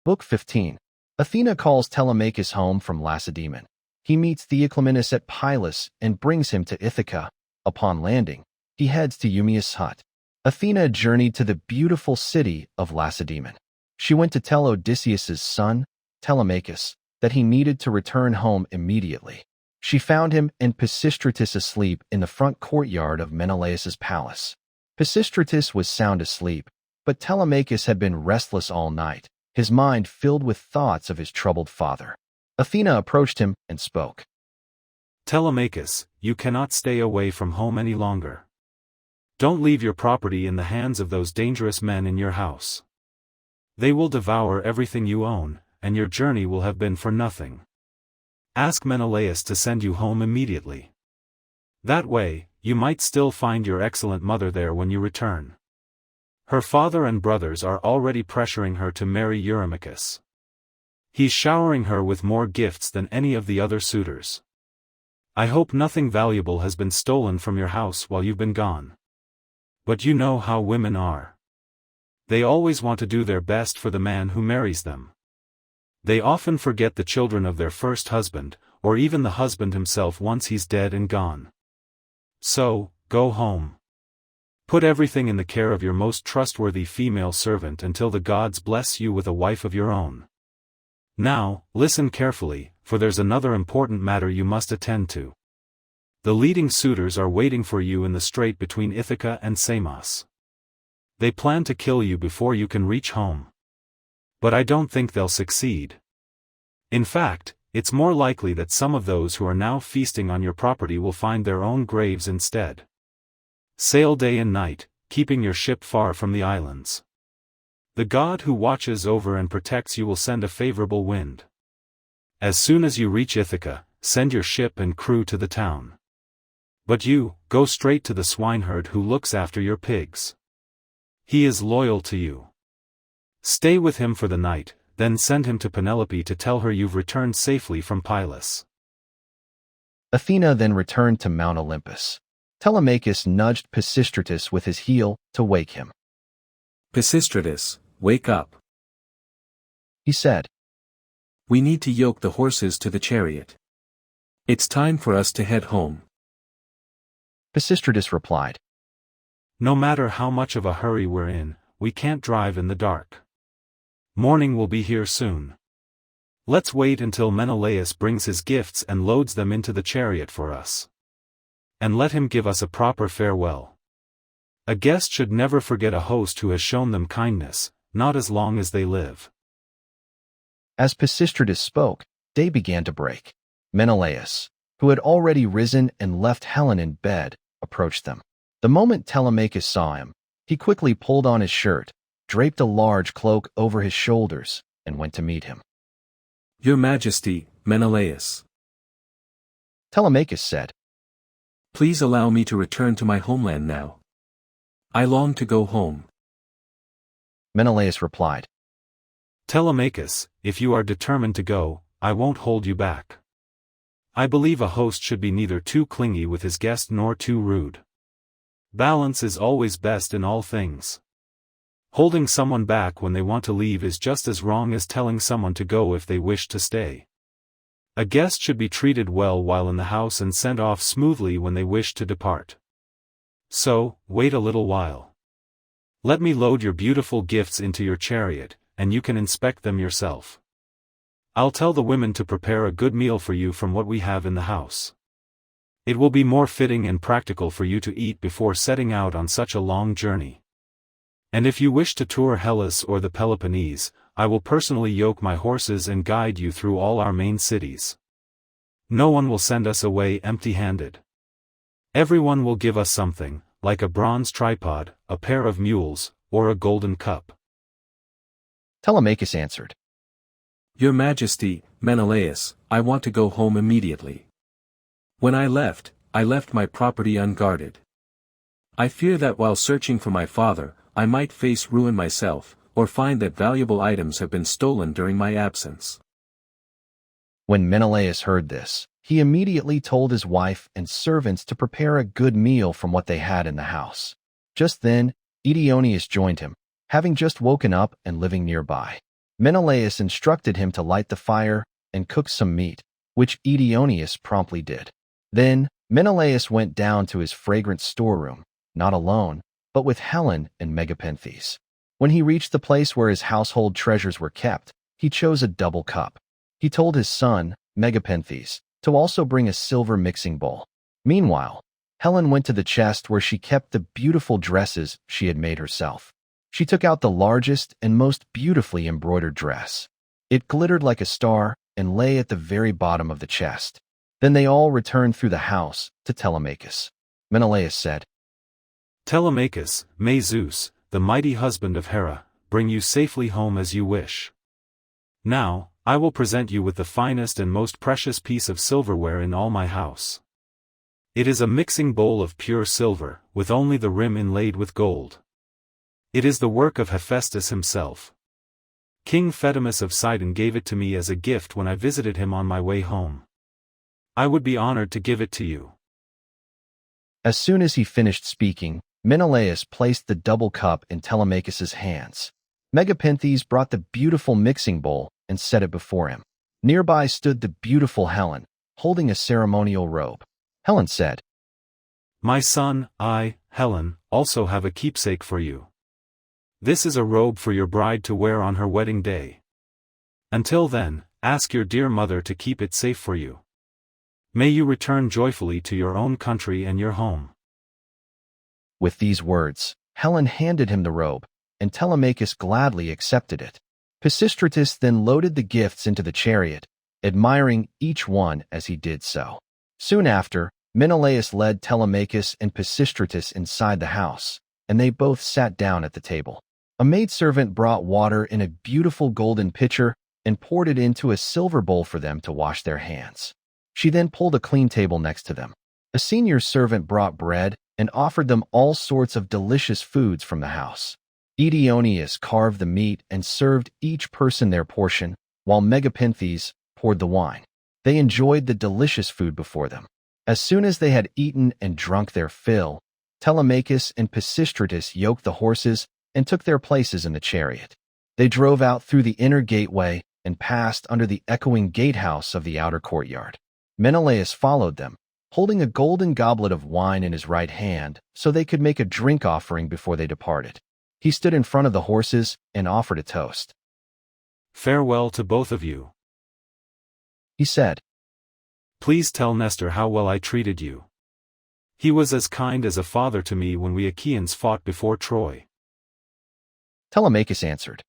Book 15. Athena calls Telemachus home from Lacedaemon. He meets Theoclymenus at Pylos and brings him to Ithaca. Upon landing, he heads to Eumaeus' hut. Athena journeyed to the beautiful city of Lacedaemon. She went to tell Odysseus' son, Telemachus, that he needed to return home immediately. She found him and Pisistratus asleep in the front courtyard of Menelaus' palace. Pisistratus was sound asleep, but Telemachus had been restless all night, his mind filled with thoughts of his troubled father. Athena approached him and spoke. Telemachus, you cannot stay away from home any longer. Don't leave your property in the hands of those dangerous men in your house. They will devour everything you own, and your journey will have been for nothing. Ask Menelaus to send you home immediately. That way, you might still find your excellent mother there when you return. Her father and brothers are already pressuring her to marry Eurymachus. He's showering her with more gifts than any of the other suitors. I hope nothing valuable has been stolen from your house while you've been gone. But you know how women are. They always want to do their best for the man who marries them. They often forget the children of their first husband, or even the husband himself once he's dead and gone. So, go home. Put everything in the care of your most trustworthy female servant until the gods bless you with a wife of your own. Now, listen carefully, for there's another important matter you must attend to. The leading suitors are waiting for you in the strait between Ithaca and Samos. They plan to kill you before you can reach home. But I don't think they'll succeed. In fact, it's more likely that some of those who are now feasting on your property will find their own graves instead. Sail day and night, keeping your ship far from the islands. The god who watches over and protects you will send a favorable wind. As soon as you reach Ithaca, send your ship and crew to the town. But you, go straight to the swineherd who looks after your pigs. He is loyal to you. Stay with him for the night, then send him to Penelope to tell her you've returned safely from Pylos. Athena then returned to Mount Olympus. Telemachus nudged Pisistratus with his heel to wake him. Pisistratus, wake up. He said. We need to yoke the horses to the chariot. It's time for us to head home. Pisistratus replied. No matter how much of a hurry we're in, we can't drive in the dark. Morning will be here soon. Let's wait until Menelaus brings his gifts and loads them into the chariot for us. And let him give us a proper farewell. A guest should never forget a host who has shown them kindness, not as long as they live. As Pisistratus spoke, day began to break. Menelaus, who had already risen and left Helen in bed, approached them. The moment Telemachus saw him, he quickly pulled on his shirt, draped a large cloak over his shoulders, and went to meet him. Your Majesty, Menelaus. Telemachus said. Please allow me to return to my homeland now. I long to go home. Menelaus replied. Telemachus, if you are determined to go, I won't hold you back. I believe a host should be neither too clingy with his guest nor too rude. Balance is always best in all things. Holding someone back when they want to leave is just as wrong as telling someone to go if they wish to stay. A guest should be treated well while in the house and sent off smoothly when they wish to depart. So, wait a little while. Let me load your beautiful gifts into your chariot, and you can inspect them yourself. I'll tell the women to prepare a good meal for you from what we have in the house. It will be more fitting and practical for you to eat before setting out on such a long journey. And if you wish to tour Hellas or the Peloponnese, I will personally yoke my horses and guide you through all our main cities. No one will send us away empty-handed. Everyone will give us something, like a bronze tripod, a pair of mules, or a golden cup. Telemachus answered. Your Majesty, Menelaus, I want to go home immediately. When I left my property unguarded. I fear that while searching for my father, I might face ruin myself, or find that valuable items have been stolen during my absence. When Menelaus heard this, he immediately told his wife and servants to prepare a good meal from what they had in the house. Just then, Odyssеus joined him, having just woken up and living nearby. Menelaus instructed him to light the fire and cook some meat, which Odyssey promptly did. Then, Menelaus went down to his fragrant storeroom, not alone, but with Helen and Megapenthes. When he reached the place where his household treasures were kept, he chose a double cup. He told his son, Megapenthes, to also bring a silver mixing bowl. Meanwhile, Helen went to the chest where she kept the beautiful dresses she had made herself. She took out the largest and most beautifully embroidered dress. It glittered like a star and lay at the very bottom of the chest. Then they all returned through the house to Telemachus. Menelaus said, Telemachus, may Zeus, the mighty husband of Hera, bring you safely home as you wish. Now, I will present you with the finest and most precious piece of silverware in all my house. It is a mixing bowl of pure silver, with only the rim inlaid with gold. It is the work of Hephaestus himself. King Phaedimus of Sidon gave it to me as a gift when I visited him on my way home. I would be honored to give it to you. As soon as he finished speaking, Menelaus placed the double cup in Telemachus's hands. Megapenthes brought the beautiful mixing bowl and set it before him. Nearby stood the beautiful Helen, holding a ceremonial robe. Helen said, My son, I, Helen, also have a keepsake for you. This is a robe for your bride to wear on her wedding day. Until then, ask your dear mother to keep it safe for you. May you return joyfully to your own country and your home. With these words, Helen handed him the robe, and Telemachus gladly accepted it. Pisistratus then loaded the gifts into the chariot, admiring each one as he did so. Soon after, Menelaus led Telemachus and Pisistratus inside the house, and they both sat down at the table. A maidservant brought water in a beautiful golden pitcher and poured it into a silver bowl for them to wash their hands. She then pulled a clean table next to them. A senior servant brought bread and offered them all sorts of delicious foods from the house. Odyssey carved the meat and served each person their portion, while Megapenthes poured the wine. They enjoyed the delicious food before them. As soon as they had eaten and drunk their fill, Telemachus and Pisistratus yoked the horses and took their places in the chariot. They drove out through the inner gateway and passed under the echoing gatehouse of the outer courtyard. Menelaus followed them, holding a golden goblet of wine in his right hand so they could make a drink offering before they departed. He stood in front of the horses and offered a toast. Farewell to both of you. He said, Please tell Nestor how well I treated you. He was as kind as a father to me when we Achaeans fought before Troy. Telemachus answered,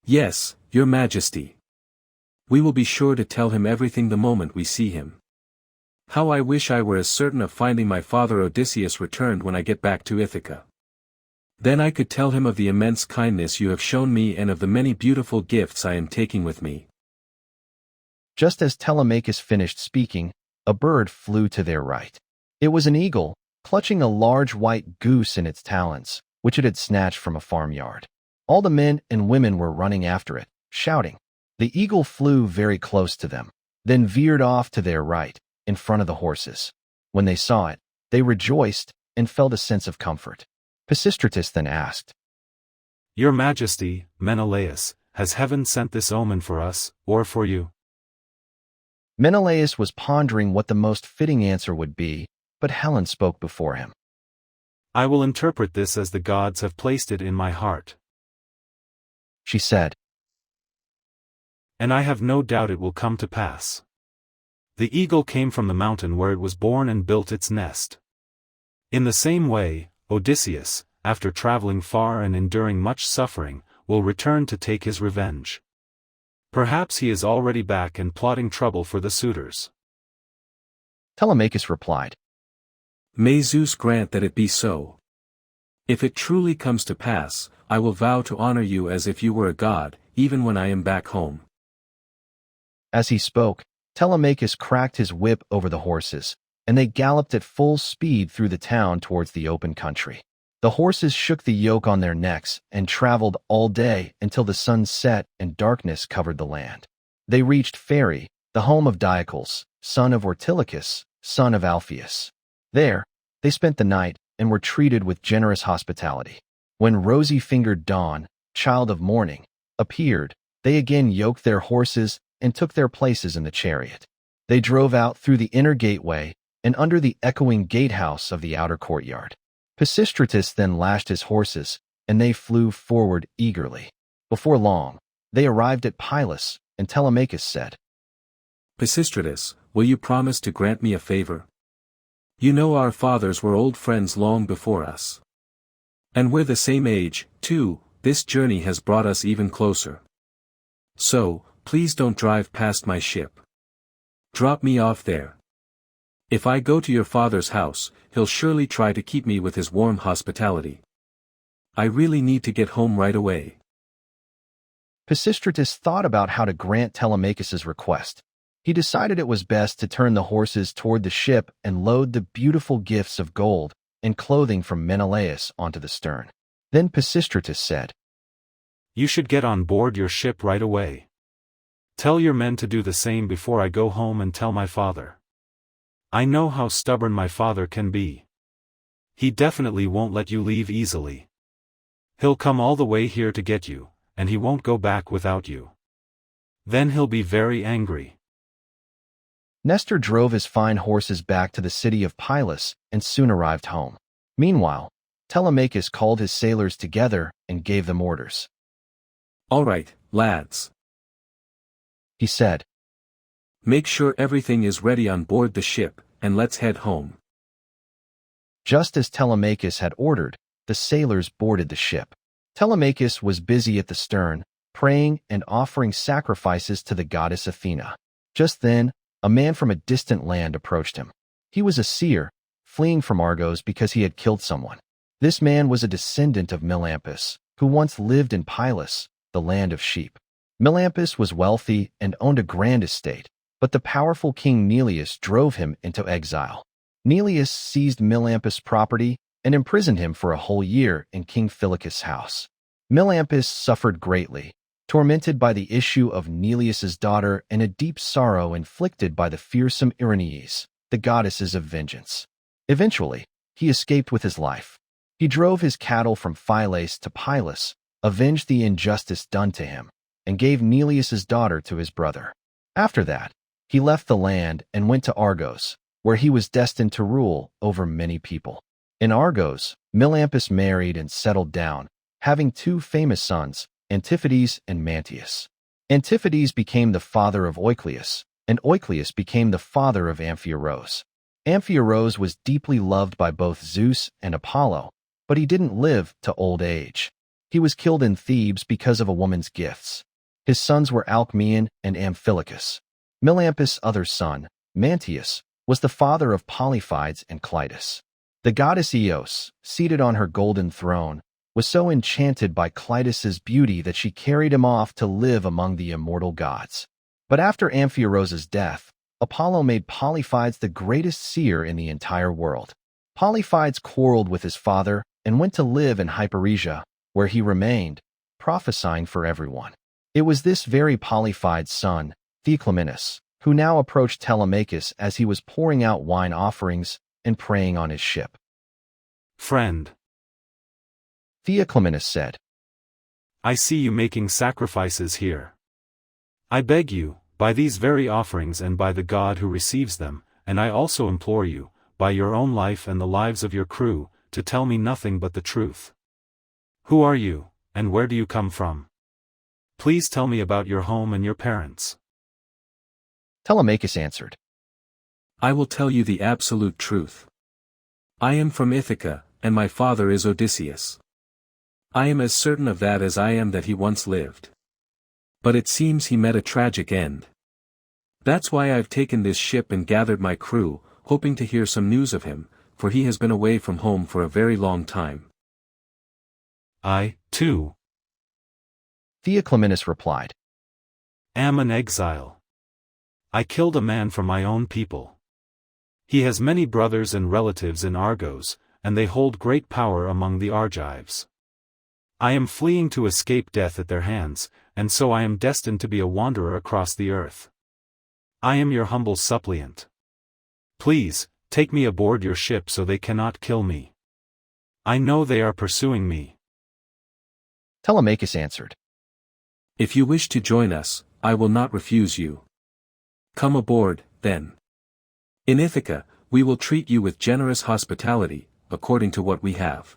Yes, your majesty. We will be sure to tell him everything the moment we see him. How I wish I were as certain of finding my father Odysseus returned when I get back to Ithaca. Then I could tell him of the immense kindness you have shown me and of the many beautiful gifts I am taking with me. Just as Telemachus finished speaking, a bird flew to their right. It was an eagle, clutching a large white goose in its talons, which it had snatched from a farmyard. All the men and women were running after it, shouting. The eagle flew very close to them, then veered off to their right, in front of the horses. When they saw it, they rejoiced and felt a sense of comfort. Pisistratus then asked, Your Majesty, Menelaus, has heaven sent this omen for us, or for you? Menelaus was pondering what the most fitting answer would be, but Helen spoke before him. I will interpret this as the gods have placed it in my heart. She said, And I have no doubt it will come to pass. The eagle came from the mountain where it was born and built its nest. In the same way, Odysseus, after traveling far and enduring much suffering, will return to take his revenge. Perhaps he is already back and plotting trouble for the suitors. Telemachus replied, May Zeus grant that it be so. If it truly comes to pass, I will vow to honor you as if you were a god, even when I am back home. As he spoke, Telemachus cracked his whip over the horses, and they galloped at full speed through the town towards the open country. The horses shook the yoke on their necks and traveled all day until the sun set and darkness covered the land. They reached Pherai, the home of Diocles, son of Ortilochus, son of Alpheus. There, they spent the night and were treated with generous hospitality. When rosy-fingered Dawn, child of morning, appeared, They again yoked their horses and took their places in the chariot. They drove out through the inner gateway and under the echoing gatehouse of the outer courtyard. Pisistratus then lashed his horses, and they flew forward eagerly. Before long, they arrived at Pylos, and Telemachus said, Pisistratus, will you promise to grant me a favor? You know our fathers were old friends long before us. And we're the same age, too. This journey has brought us even closer. So, please don't drive past my ship. Drop me off there. If I go to your father's house, he'll surely try to keep me with his warm hospitality. I really need to get home right away. Pisistratus thought about how to grant Telemachus's request. He decided it was best to turn the horses toward the ship and load the beautiful gifts of gold and clothing from Menelaus onto the stern. Then Pisistratus said, You should get on board your ship right away. Tell your men to do the same before I go home and tell my father. I know how stubborn my father can be. He definitely won't let you leave easily. He'll come all the way here to get you, and he won't go back without you. Then he'll be very angry. Nestor drove his fine horses back to the city of Pylos and soon arrived home. Meanwhile, Telemachus called his sailors together and gave them orders. All right, lads. He said, Make sure everything is ready on board the ship, and let's head home. Just as Telemachus had ordered, the sailors boarded the ship. Telemachus was busy at the stern, praying and offering sacrifices to the goddess Athena. Just then, a man from a distant land approached him. He was a seer, fleeing from Argos because he had killed someone. This man was a descendant of Melampus, who once lived in Pylos, the land of sheep. Melampus was wealthy and owned a grand estate, but the powerful king Neleus drove him into exile. Neleus seized Melampus' property and imprisoned him for a whole year in King Phylacus' house. Melampus suffered greatly, tormented by the issue of Neleus's daughter and a deep sorrow inflicted by the fearsome Erinyes, the goddesses of vengeance. Eventually, he escaped with his life. He drove his cattle from Phylace to Pylos, avenged the injustice done to him, and gave Neleus's daughter to his brother. After that, he left the land and went to Argos, where he was destined to rule over many people. In Argos, Melampus married and settled down, having two famous sons, Antiphates and Mantius. Antiphates became the father of Oicleus, and Oicleus became the father of Amphiaraus. Amphiaraus was deeply loved by both Zeus and Apollo, but he didn't live to old age. He was killed in Thebes because of a woman's gifts. His sons were Alcmaeon and Amphilochus. Melampus' other son, Mantius, was the father of Polyphides and Clitus. The goddess Eos, seated on her golden throne, was so enchanted by Clitus's beauty that she carried him off to live among the immortal gods. But after Amphiaraus's death, Apollo made Polyphides the greatest seer in the entire world. Polyphides quarreled with his father and went to live in Hyperesia, where he remained, prophesying for everyone. It was this very Polyphides' son, Theoclymenus, who now approached Telemachus as he was pouring out wine offerings and praying on his ship. Friend, Theoclymenus said, I see you making sacrifices here. I beg you, by these very offerings and by the God who receives them, and I also implore you, by your own life and the lives of your crew, to tell me nothing but the truth. Who are you, and where do you come from? Please tell me about your home and your parents. Telemachus answered, I will tell you the absolute truth. I am from Ithaca, and my father is Odysseus. I am as certain of that as I am that he once lived. But it seems he met a tragic end. That's why I've taken this ship and gathered my crew, hoping to hear some news of him, for he has been away from home for a very long time. I, too, Theoclymenus replied, am an exile. I killed a man from my own people. He has many brothers and relatives in Argos, and they hold great power among the Argives. I am fleeing to escape death at their hands, and so I am destined to be a wanderer across the earth. I am your humble suppliant. Please, take me aboard your ship so they cannot kill me. I know they are pursuing me. Telemachus answered, If you wish to join us, I will not refuse you. Come aboard, then. In Ithaca, we will treat you with generous hospitality, according to what we have.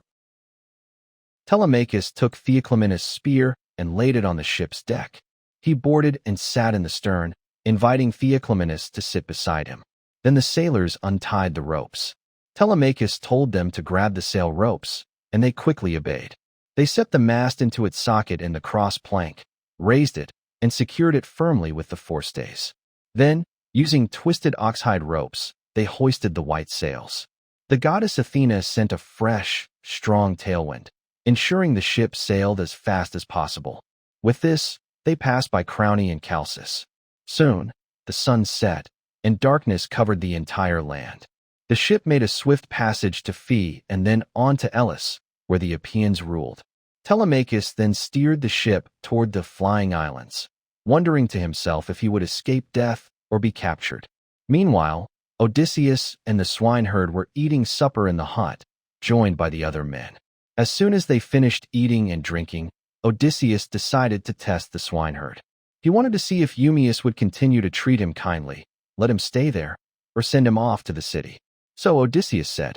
Telemachus took Theoclymenus' spear and laid it on the ship's deck. He boarded and sat in the stern, inviting Theoclymenus to sit beside him. Then the sailors untied the ropes. Telemachus told them to grab the sail ropes, and they quickly obeyed. They set the mast into its socket in the cross plank, raised it, and secured it firmly with the forestays. Then, using twisted oxhide ropes, they hoisted the white sails. The goddess Athena sent a fresh, strong tailwind, ensuring the ship sailed as fast as possible. With this, they passed by Crowne and Chalcis. Soon, the sun set, and darkness covered the entire land. The ship made a swift passage to Phae and then on to Elis, where the Epeans ruled. Telemachus then steered the ship toward the flying islands, wondering to himself if he would escape death or be captured. Meanwhile, Odysseus and the swineherd were eating supper in the hut, joined by the other men. As soon as they finished eating and drinking, Odysseus decided to test the swineherd. He wanted to see if Eumaeus would continue to treat him kindly, let him stay there, or send him off to the city. So Odysseus said,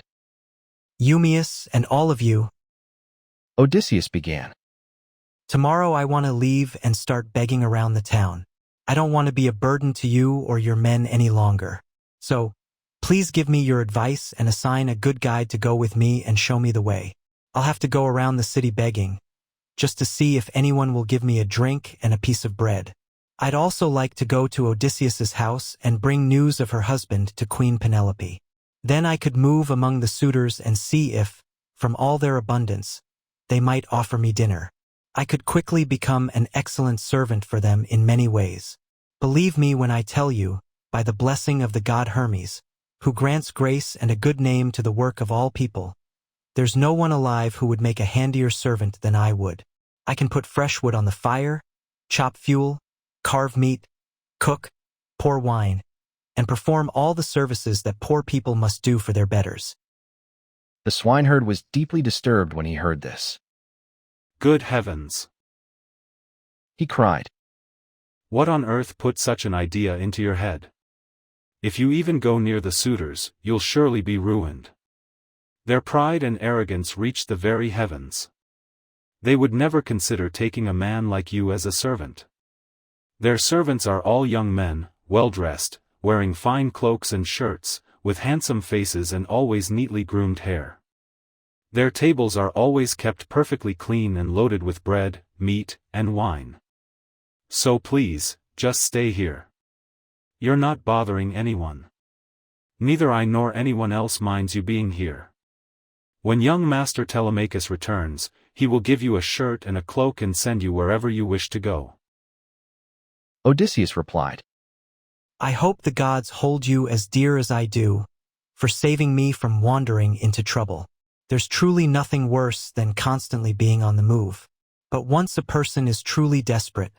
Eumaeus and all of you, Odysseus began. tomorrow I want to leave and start begging around the town. I don't want to be a burden to you or your men any longer. So, please give me your advice and assign a good guide to go with me and show me the way. I'll have to go around the city begging, just to see if anyone will give me a drink and a piece of bread. I'd also like to go to Odysseus's house and bring news of her husband to Queen Penelope. Then I could move among the suitors and see if, from all their abundance, they might offer me dinner. I could quickly become an excellent servant for them in many ways. Believe me when I tell you, by the blessing of the god Hermes, who grants grace and a good name to the work of all people, there's no one alive who would make a handier servant than I would. I can put fresh wood on the fire, chop fuel, carve meat, cook, pour wine, and perform all the services that poor people must do for their betters. The swineherd was deeply disturbed when he heard this. Good heavens! He cried, What on earth put such an idea into your head? If you even go near the suitors, you'll surely be ruined. Their pride and arrogance reach the very heavens. They would never consider taking a man like you as a servant. Their servants are all young men, well-dressed, wearing fine cloaks and shirts, with handsome faces and always neatly groomed hair. Their tables are always kept perfectly clean and loaded with bread, meat, and wine. So please, just stay here. You're not bothering anyone. Neither I nor anyone else minds you being here. When young Master Telemachus returns, he will give you a shirt and a cloak and send you wherever you wish to go. Odysseus replied, I hope the gods hold you as dear as I do, for saving me from wandering into trouble. There's truly nothing worse than constantly being on the move. But once a person is truly desperate,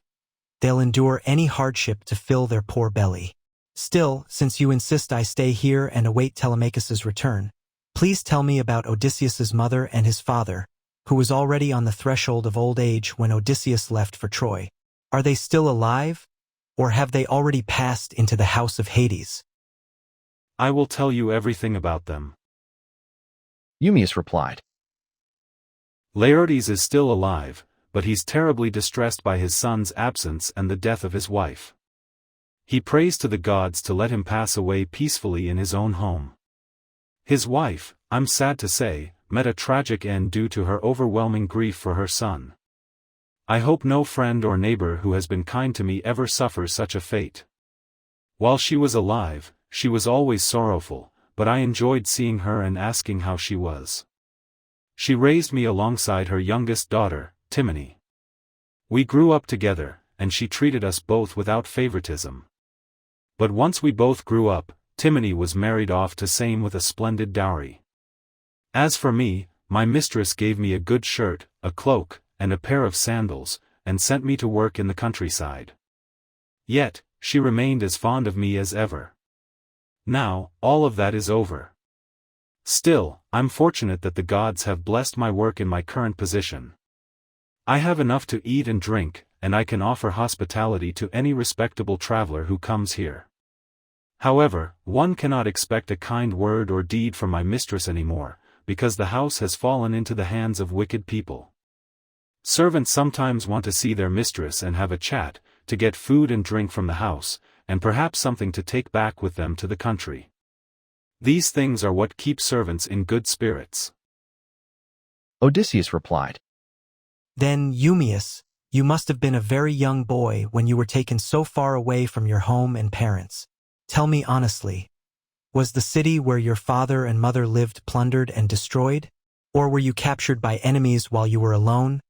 they'll endure any hardship to fill their poor belly. Still, since you insist I stay here and await Telemachus's return, please tell me about Odysseus's mother and his father, who was already on the threshold of old age when Odysseus left for Troy. Are they still alive, or have they already passed into the house of Hades? I will tell you everything about them. Eumaeus replied, Laertes is still alive, but he's terribly distressed by his son's absence and the death of his wife. He prays to the gods to let him pass away peacefully in his own home. His wife, I'm sad to say, met a tragic end due to her overwhelming grief for her son. I hope no friend or neighbor who has been kind to me ever suffers such a fate. While she was alive, she was always sorrowful, but I enjoyed seeing her and asking how she was. She raised me alongside her youngest daughter, Timone. We grew up together, and she treated us both without favoritism. But once we both grew up, Timone was married off to Same with a splendid dowry. As for me, my mistress gave me a good shirt, a cloak, and a pair of sandals, and sent me to work in the countryside. Yet, she remained as fond of me as ever. Now, all of that is over. Still, I'm fortunate that the gods have blessed my work in my current position. I have enough to eat and drink, and I can offer hospitality to any respectable traveler who comes here. However, one cannot expect a kind word or deed from my mistress anymore, because the house has fallen into the hands of wicked people. Servants sometimes want to see their mistress and have a chat, to get food and drink from the house, and perhaps something to take back with them to the country. These things are what keep servants in good spirits. Odysseus replied, Then, Eumaeus, you must have been a very young boy when you were taken so far away from your home and parents. Tell me honestly, was the city where your father and mother lived plundered and destroyed? Or were you captured by enemies while you were alone,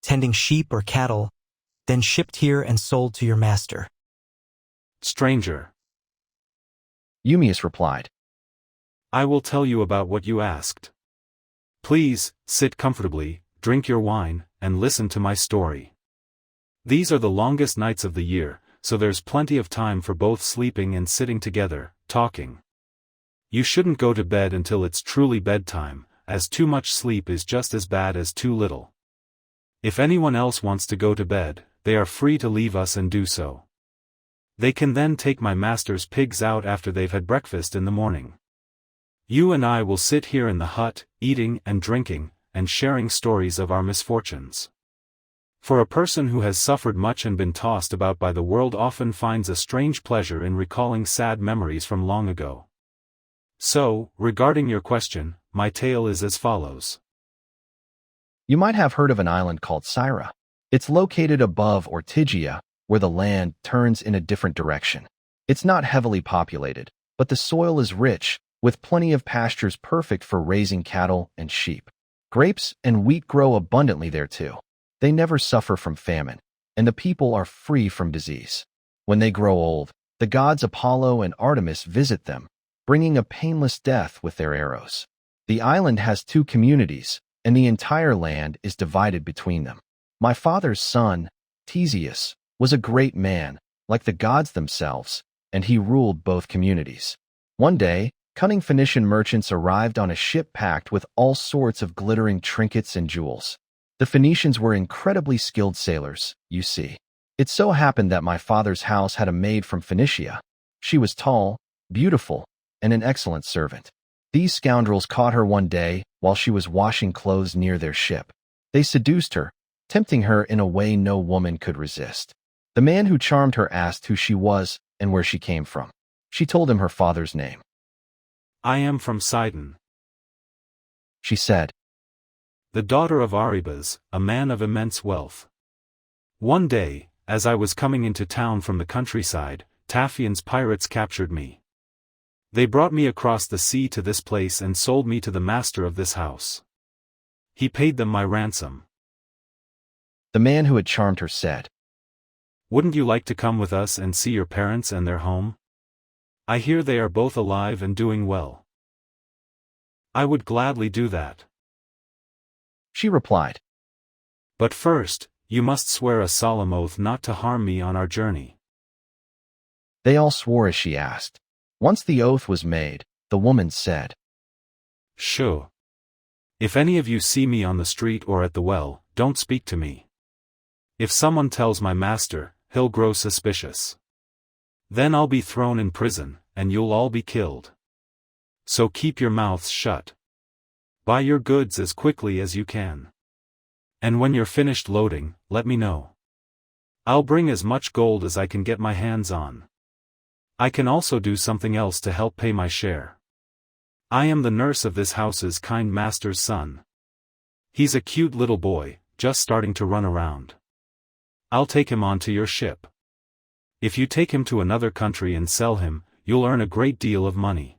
tending sheep or cattle, then shipped here and sold to your master? Stranger, Eumaeus replied, I will tell you about what you asked. Please, sit comfortably, drink your wine, and listen to my story. These are the longest nights of the year, so there's plenty of time for both sleeping and sitting together, talking. You shouldn't go to bed until it's truly bedtime, as too much sleep is just as bad as too little. If anyone else wants to go to bed, they are free to leave us and do so. They can then take my master's pigs out after they've had breakfast in the morning. You and I will sit here in the hut, eating and drinking, and sharing stories of our misfortunes. For a person who has suffered much and been tossed about by the world often finds a strange pleasure in recalling sad memories from long ago. So, regarding your question, my tale is as follows. You might have heard of an island called Syra. It's located above Ortygia, where the land turns in a different direction. It's not heavily populated, but the soil is rich, with plenty of pastures perfect for raising cattle and sheep. Grapes and wheat grow abundantly there too. They never suffer from famine, and the people are free from disease. When they grow old, the gods Apollo and Artemis visit them, bringing a painless death with their arrows. The island has 2 communities, and the entire land is divided between them. My father's son, Odysseus, was a great man, like the gods themselves, and he ruled both communities. One day, cunning Phoenician merchants arrived on a ship packed with all sorts of glittering trinkets and jewels. The Phoenicians were incredibly skilled sailors, you see. It so happened that my father's house had a maid from Phoenicia. She was tall, beautiful, and an excellent servant. These scoundrels caught her one day while she was washing clothes near their ship. They seduced her, tempting her in a way no woman could resist. The man who charmed her asked who she was and where she came from. She told him her father's name. I am from Sidon, She said, the daughter of Arebus, a man of immense wealth. One day, as I was coming into town from the countryside, Taphian's pirates captured me. They brought me across the sea to this place and sold me to the master of this house. He paid them my ransom. The man who had charmed her said, Wouldn't you like to come with us and see your parents and their home? I hear they are both alive and doing well. I would gladly do that. She replied, But first, you must swear a solemn oath not to harm me on our journey. They all swore as she asked. Once the oath was made, the woman said, Sure. If any of you see me on the street or at the well, don't speak to me. If someone tells my master, he'll grow suspicious. Then I'll be thrown in prison, and you'll all be killed. So keep your mouths shut. Buy your goods as quickly as you can. And when you're finished loading, let me know. I'll bring as much gold as I can get my hands on. I can also do something else to help pay my share. I am the nurse of this house's kind master's son. He's a cute little boy, just starting to run around. I'll take him onto your ship. If you take him to another country and sell him, you'll earn a great deal of money.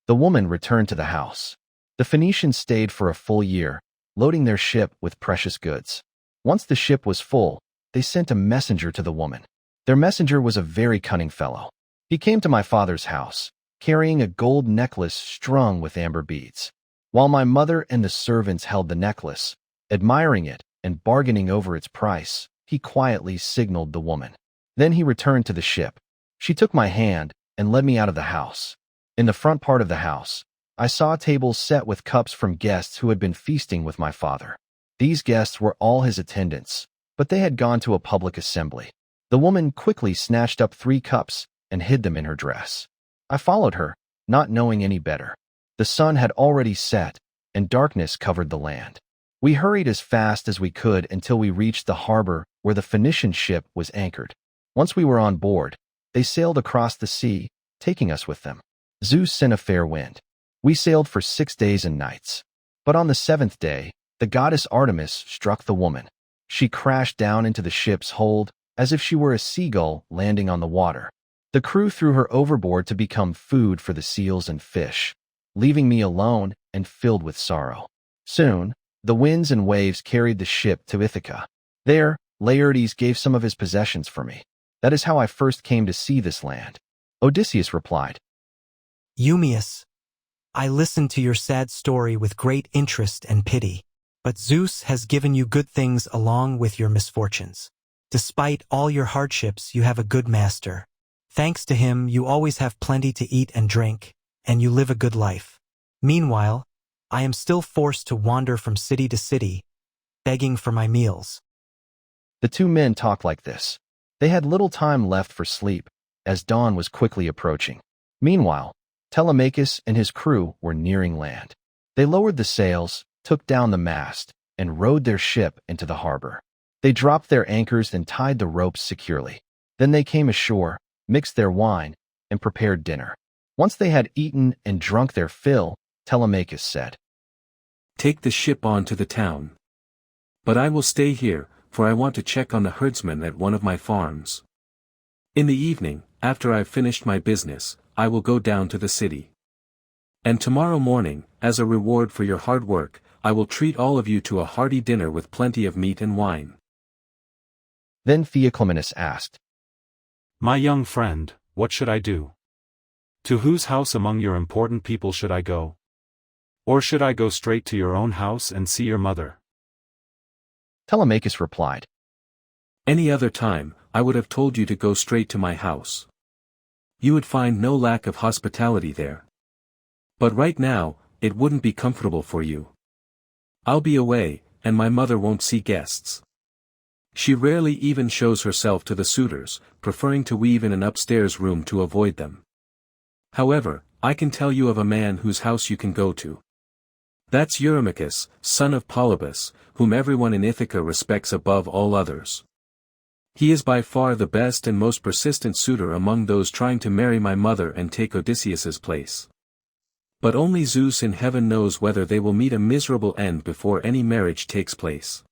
The woman returned to the house. The Phoenicians stayed for a full year, loading their ship with precious goods. Once the ship was full, they sent a messenger to the woman. Their messenger was a very cunning fellow. He came to my father's house, carrying a gold necklace strung with amber beads. While my mother and the servants held the necklace, admiring it and bargaining over its price, he quietly signaled the woman. Then he returned to the ship. She took my hand and led me out of the house. In the front part of the house, I saw tables set with cups from guests who had been feasting with my father. These guests were all his attendants, but they had gone to a public assembly. The woman quickly snatched up 3 cups and hid them in her dress. I followed her, not knowing any better. The sun had already set, and darkness covered the land. We hurried as fast as we could until we reached the harbor where the Phoenician ship was anchored. Once we were on board, they sailed across the sea, taking us with them. Zeus sent a fair wind. We sailed for 6 days and nights. But on the 7th day, the goddess Artemis struck the woman. She crashed down into the ship's hold as if she were a seagull landing on the water. The crew threw her overboard to become food for the seals and fish, leaving me alone and filled with sorrow. Soon, the winds and waves carried the ship to Ithaca. There, Laertes gave some of his possessions for me. That is how I first came to see this land. Odysseus replied, Eumaeus, I listened to your sad story with great interest and pity, but Zeus has given you good things along with your misfortunes. Despite all your hardships, you have a good master. Thanks to him, you always have plenty to eat and drink, and you live a good life. Meanwhile, I am still forced to wander from city to city, begging for my meals. The 2 men talked like this. They had little time left for sleep, as dawn was quickly approaching. Meanwhile, Telemachus and his crew were nearing land. They lowered the sails, took down the mast, and rowed their ship into the harbor. They dropped their anchors and tied the ropes securely. Then they came ashore, mixed their wine, and prepared dinner. Once they had eaten and drunk their fill, Telemachus said, Take the ship on to the town. But I will stay here, for I want to check on the herdsmen at one of my farms. In the evening, after I've finished my business, I will go down to the city. And tomorrow morning, as a reward for your hard work, I will treat all of you to a hearty dinner with plenty of meat and wine. Then Theoclymenus asked, My young friend, what should I do? To whose house among your important people should I go? Or should I go straight to your own house and see your mother? Telemachus replied, Any other time, I would have told you to go straight to my house. You would find no lack of hospitality there. But right now, it wouldn't be comfortable for you. I'll be away, and my mother won't see guests. She rarely even shows herself to the suitors, preferring to weave in an upstairs room to avoid them. However, I can tell you of a man whose house you can go to. That's Eurymachus, son of Polybus, whom everyone in Ithaca respects above all others. He is by far the best and most persistent suitor among those trying to marry my mother and take Odysseus's place. But only Zeus in heaven knows whether they will meet a miserable end before any marriage takes place.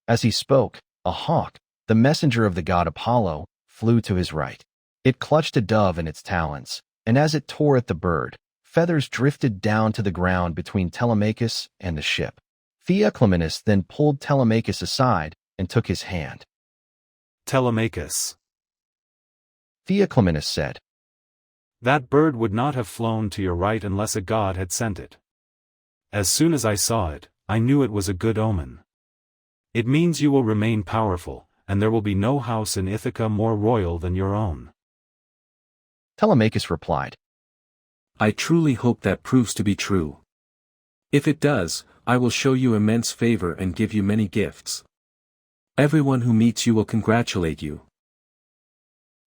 As he spoke, a hawk, the messenger of the god Apollo, flew to his right. It clutched a dove in its talons, and as it tore at the bird, feathers drifted down to the ground between Telemachus and the ship. Theoclymenus then pulled Telemachus aside and took his hand. Telemachus, Theoclymenus said, that bird would not have flown to your right unless a god had sent it. As soon as I saw it, I knew it was a good omen. It means you will remain powerful, and there will be no house in Ithaca more royal than your own. Telemachus replied, I truly hope that proves to be true. If it does, I will show you immense favor and give you many gifts. Everyone who meets you will congratulate you.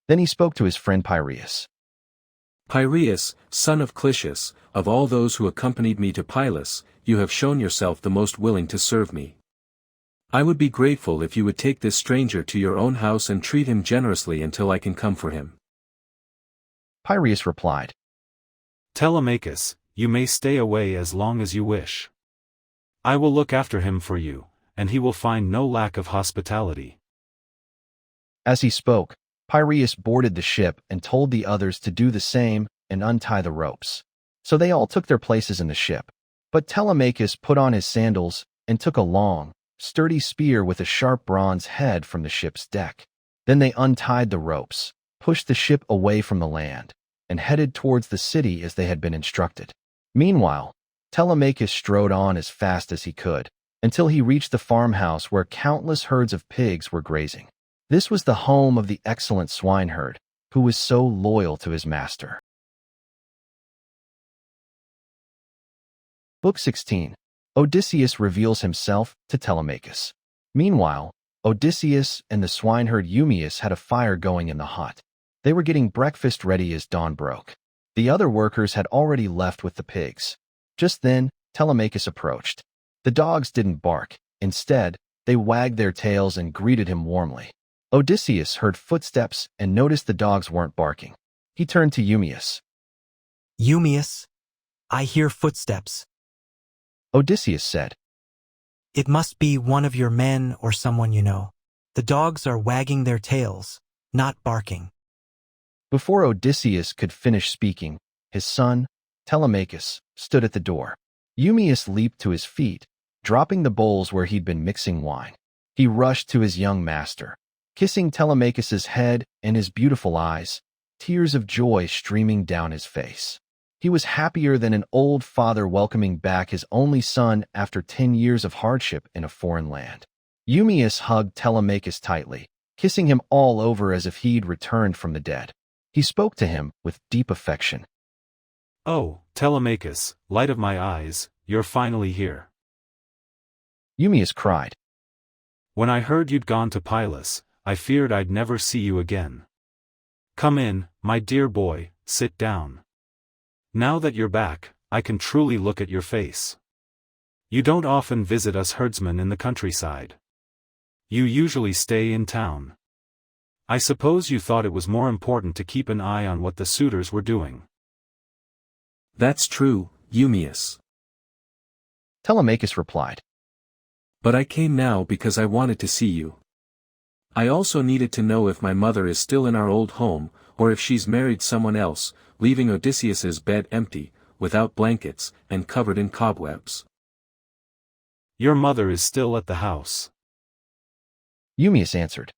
Then he spoke to his friend Piraeus. Piraeus, son of Clitius, of all those who accompanied me to Pylos, you have shown yourself the most willing to serve me. I would be grateful if you would take this stranger to your own house and treat him generously until I can come for him. Piraeus replied, Telemachus, you may stay away as long as you wish. I will look after him for you, and he will find no lack of hospitality. As he spoke, Piraeus boarded the ship and told the others to do the same and untie the ropes. So they all took their places in the ship. But Telemachus put on his sandals and took a long, sturdy spear with a sharp bronze head from the ship's deck. Then they untied the ropes, pushed the ship away from the land, and headed towards the city as they had been instructed. Meanwhile, Telemachus strode on as fast as he could, until he reached the farmhouse where countless herds of pigs were grazing. This was the home of the excellent swineherd, who was so loyal to his master. Book 16. Odysseus reveals himself to Telemachus. Meanwhile, Odysseus and the swineherd Eumaeus had a fire going in the hut. They were getting breakfast ready as dawn broke. The other workers had already left with the pigs. Just then, Telemachus approached. The dogs didn't bark. Instead, they wagged their tails and greeted him warmly. Odysseus heard footsteps and noticed the dogs weren't barking. He turned to Eumaeus. Eumaeus, I hear footsteps. Odysseus said. It must be one of your men or someone you know. The dogs are wagging their tails, not barking. Before Odysseus could finish speaking, his son, Telemachus, stood at the door. Eumaeus leaped to his feet, dropping the bowls where he'd been mixing wine. He rushed to his young master, kissing Telemachus's head and his beautiful eyes, tears of joy streaming down his face. He was happier than an old father welcoming back his only son after 10 years of hardship in a foreign land. Eumaeus hugged Telemachus tightly, kissing him all over as if he'd returned from the dead. He spoke to him with deep affection. "Oh, Telemachus, light of my eyes, you're finally here." Eumaeus cried. "When I heard you'd gone to Pylos, I feared I'd never see you again. Come in, my dear boy, sit down. Now that you're back, I can truly look at your face. You don't often visit us herdsmen in the countryside. You usually stay in town. I suppose you thought it was more important to keep an eye on what the suitors were doing." That's true, Eumaeus. Telemachus replied. But I came now because I wanted to see you. I also needed to know if my mother is still in our old home, or if she's married someone else, leaving Odysseus's bed empty, without blankets, and covered in cobwebs. "Your mother is still at the house," Eumaeus answered.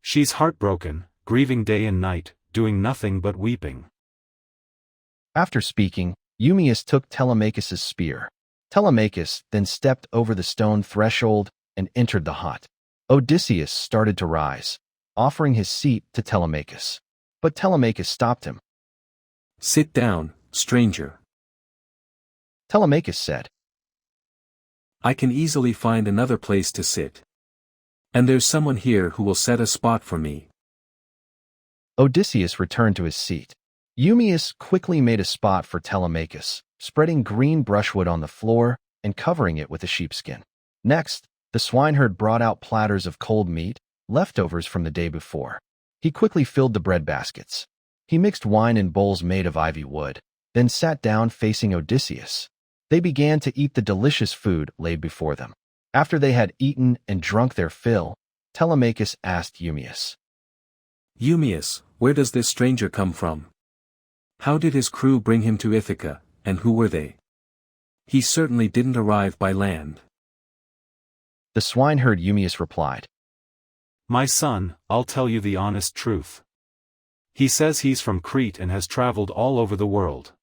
"She's heartbroken, grieving day and night, doing nothing but weeping." After speaking, Eumaeus took Telemachus's spear. Telemachus then stepped over the stone threshold and entered the hut. Odysseus started to rise, offering his seat to Telemachus. But Telemachus stopped him. Sit down, stranger. Telemachus said. I can easily find another place to sit. And there's someone here who will set a spot for me. Odysseus returned to his seat. Eumaeus quickly made a spot for Telemachus, spreading green brushwood on the floor and covering it with a sheepskin. Next, the swineherd brought out platters of cold meat, leftovers from the day before. He quickly filled the bread baskets. He mixed wine in bowls made of ivy wood, then sat down facing Odysseus. They began to eat the delicious food laid before them. After they had eaten and drunk their fill, Telemachus asked Eumaeus. Eumaeus, where does this stranger come from? How did his crew bring him to Ithaca, and who were they? He certainly didn't arrive by land. The swineherd Eumaeus replied. My son, I'll tell you the honest truth. He says he's from Crete and has traveled all over the world.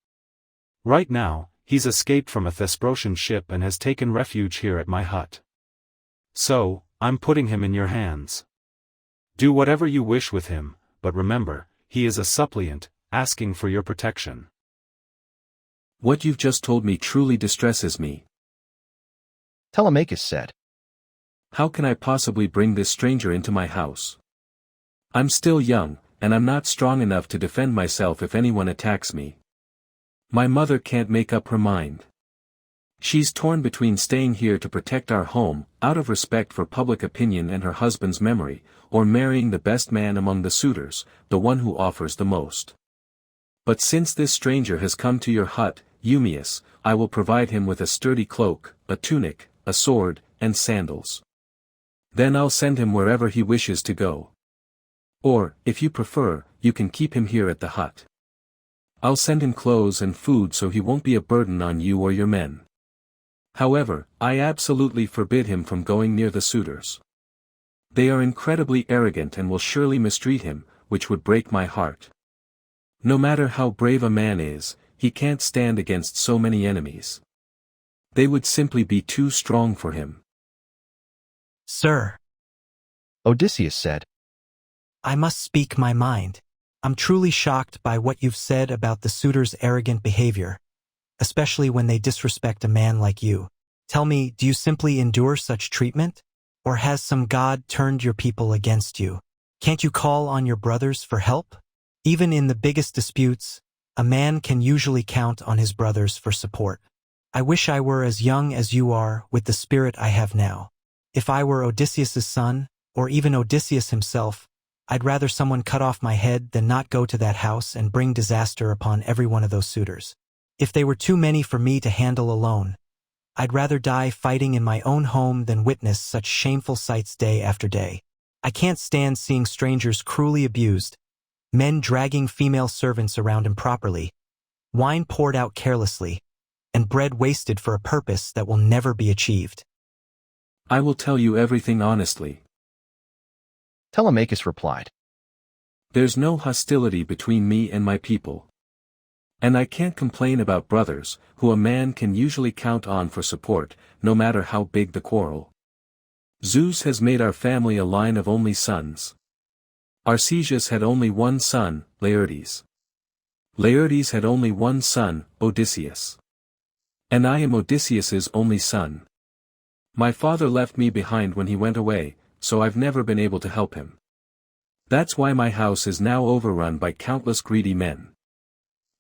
Right now, he's escaped from a Thesprotian ship and has taken refuge here at my hut. So, I'm putting him in your hands. Do whatever you wish with him, but remember, he is a suppliant, asking for your protection. What you've just told me truly distresses me. Telemachus said. How can I possibly bring this stranger into my house? I'm still young, and I'm not strong enough to defend myself if anyone attacks me. My mother can't make up her mind. She's torn between staying here to protect our home, out of respect for public opinion and her husband's memory, or marrying the best man among the suitors, the one who offers the most. But since this stranger has come to your hut, Eumaeus, I will provide him with a sturdy cloak, a tunic, a sword, and sandals. Then I'll send him wherever he wishes to go. Or, if you prefer, you can keep him here at the hut. I'll send him clothes and food so he won't be a burden on you or your men. However, I absolutely forbid him from going near the suitors. They are incredibly arrogant and will surely mistreat him, which would break my heart. No matter how brave a man is, he can't stand against so many enemies. They would simply be too strong for him. Sir, Odysseus said. I must speak my mind. I'm truly shocked by what you've said about the suitors' arrogant behavior, especially when they disrespect a man like you. Tell me, do you simply endure such treatment? Or has some god turned your people against you? Can't you call on your brothers for help? Even in the biggest disputes, a man can usually count on his brothers for support. I wish I were as young as you are with the spirit I have now. If I were Odysseus's son, or even Odysseus himself, I'd rather someone cut off my head than not go to that house and bring disaster upon every one of those suitors. If they were too many for me to handle alone, I'd rather die fighting in my own home than witness such shameful sights day after day. I can't stand seeing strangers cruelly abused, men dragging female servants around improperly, wine poured out carelessly, and bread wasted for a purpose that will never be achieved. I will tell you everything honestly. Telemachus replied. There's no hostility between me and my people. And I can't complain about brothers, who a man can usually count on for support, no matter how big the quarrel. Zeus has made our family a line of only sons. Arcesius had only one son, Laertes. Laertes had only one son, Odysseus. And I am Odysseus's only son. My father left me behind when he went away, so I've never been able to help him. That's why my house is now overrun by countless greedy men.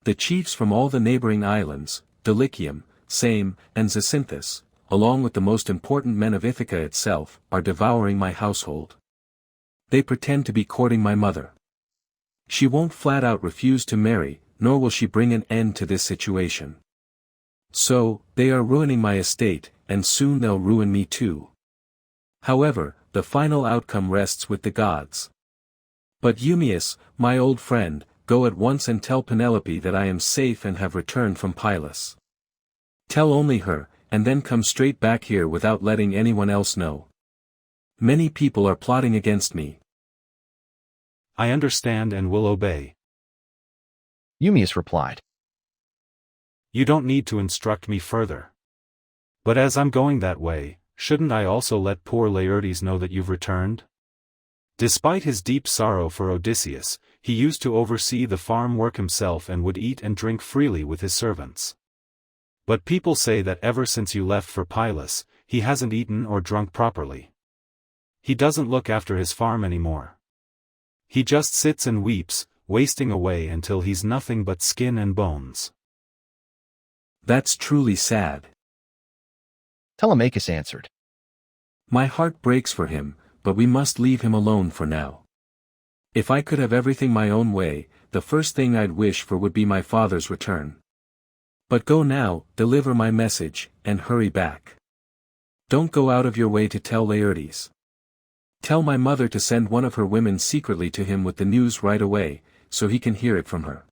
The chiefs from all the neighboring islands, Dulichium, Same, and Zacynthus, along with the most important men of Ithaca itself, are devouring my household. They pretend to be courting my mother. She won't flat out refuse to marry, nor will she bring an end to this situation. So, they are ruining my estate, and soon they'll ruin me too. However, the final outcome rests with the gods. But Eumaeus, my old friend, go at once and tell Penelope that I am safe and have returned from Pylos. Tell only her, and then come straight back here without letting anyone else know. Many people are plotting against me. I understand and will obey. Eumaeus replied. You don't need to instruct me further. But as I'm going that way, shouldn't I also let poor Laertes know that you've returned? Despite his deep sorrow for Odysseus, he used to oversee the farm work himself and would eat and drink freely with his servants. But people say that ever since you left for Pylos, he hasn't eaten or drunk properly. He doesn't look after his farm anymore. He just sits and weeps, wasting away until he's nothing but skin and bones. That's truly sad. Telemachus answered. My heart breaks for him, but we must leave him alone for now. If I could have everything my own way, the first thing I'd wish for would be my father's return. But go now, deliver my message, and hurry back. Don't go out of your way to tell Laertes. Tell my mother to send one of her women secretly to him with the news right away, so he can hear it from her.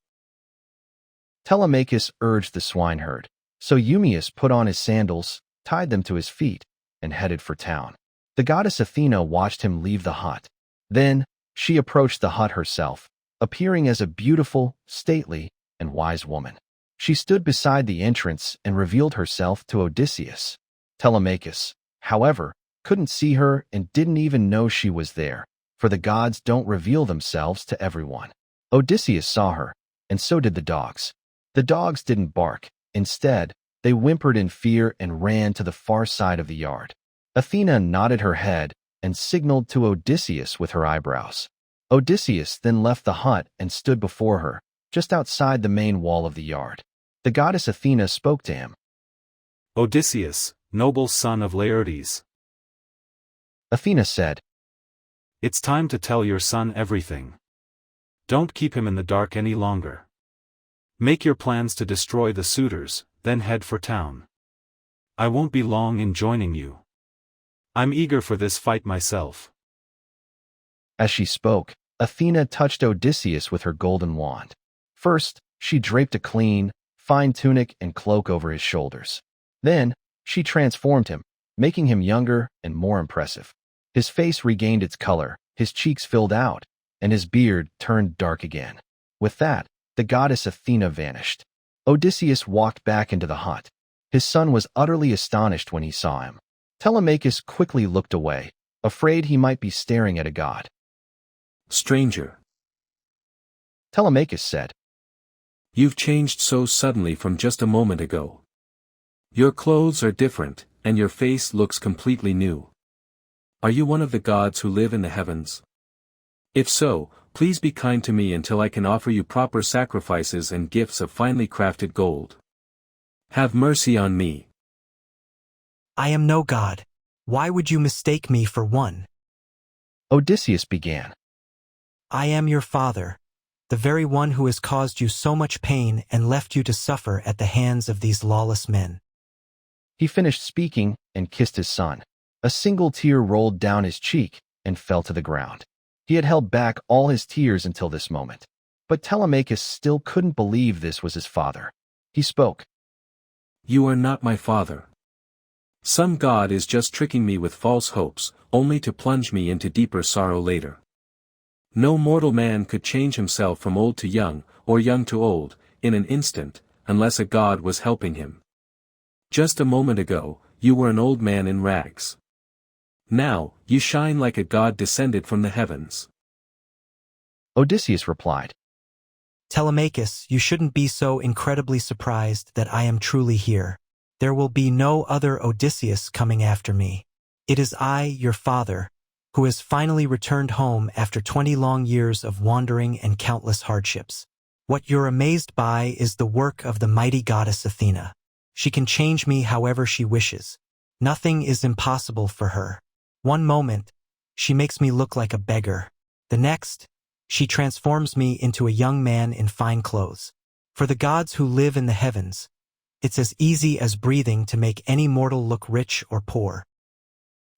Telemachus urged the swineherd, so Eumaeus put on his sandals, tied them to his feet, and headed for town. The goddess Athena watched him leave the hut. Then, she approached the hut herself, appearing as a beautiful, stately, and wise woman. She stood beside the entrance and revealed herself to Odysseus. Telemachus, however, couldn't see her and didn't even know she was there, for the gods don't reveal themselves to everyone. Odysseus saw her, and so did the dogs. The dogs didn't bark. Instead, they whimpered in fear and ran to the far side of the yard. Athena nodded her head and signaled to Odysseus with her eyebrows. Odysseus then left the hut and stood before her, just outside the main wall of the yard. The goddess Athena spoke to him. Odysseus, noble son of Laertes. Athena said, It's time to tell your son everything. Don't keep him in the dark any longer. Make your plans to destroy the suitors, then head for town. I won't be long in joining you. I'm eager for this fight myself. As she spoke, Athena touched Odysseus with her golden wand. First, she draped a clean, fine tunic and cloak over his shoulders. Then, she transformed him, making him younger and more impressive. His face regained its color, his cheeks filled out, and his beard turned dark again. With that, the goddess Athena vanished. Odysseus walked back into the hut. His son was utterly astonished when he saw him. Telemachus quickly looked away, afraid he might be staring at a god. Stranger, Telemachus said, you've changed so suddenly from just a moment ago. Your clothes are different, and your face looks completely new. Are you one of the gods who live in the heavens? If so, please be kind to me until I can offer you proper sacrifices and gifts of finely crafted gold. Have mercy on me. I am no god. Why would you mistake me for one? Odysseus began. I am your father, the very one who has caused you so much pain and left you to suffer at the hands of these lawless men. He finished speaking and kissed his son. A single tear rolled down his cheek and fell to the ground. He had held back all his tears until this moment. But Telemachus still couldn't believe this was his father. He spoke. You are not my father. Some god is just tricking me with false hopes, only to plunge me into deeper sorrow later. No mortal man could change himself from old to young, or young to old, in an instant, unless a god was helping him. Just a moment ago, you were an old man in rags. Now, you shine like a god descended from the heavens. Odysseus replied. Telemachus, you shouldn't be so incredibly surprised that I am truly here. There will be no other Odysseus coming after me. It is I, your father, who has finally returned home after 20 long years of wandering and countless hardships. What you're amazed by is the work of the mighty goddess Athena. She can change me however she wishes. Nothing is impossible for her. One moment, she makes me look like a beggar. The next, she transforms me into a young man in fine clothes. For the gods who live in the heavens, it's as easy as breathing to make any mortal look rich or poor.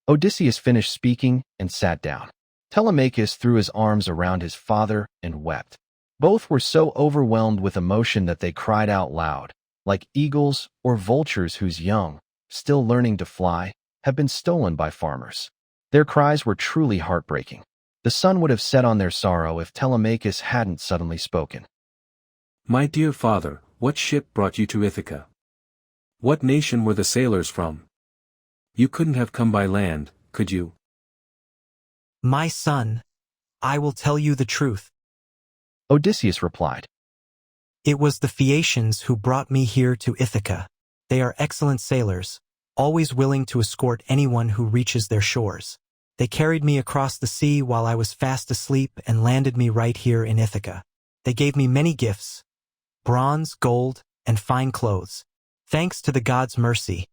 Odysseus finished speaking and sat down. Telemachus threw his arms around his father and wept. Both were so overwhelmed with emotion that they cried out loud, like eagles or vultures whose young, still learning to fly, have been stolen by farmers. Their cries were truly heartbreaking. The sun would have set on their sorrow if Telemachus hadn't suddenly spoken. My dear father, what ship brought you to Ithaca? What nation were the sailors from? You couldn't have come by land, could you? My son, I will tell you the truth. Odysseus replied. It was the Phaeacians who brought me here to Ithaca. They are excellent sailors, always willing to escort anyone who reaches their shores. They carried me across the sea while I was fast asleep and landed me right here in Ithaca. They gave me many gifts, bronze, gold, and fine clothes. Thanks to the gods' mercy,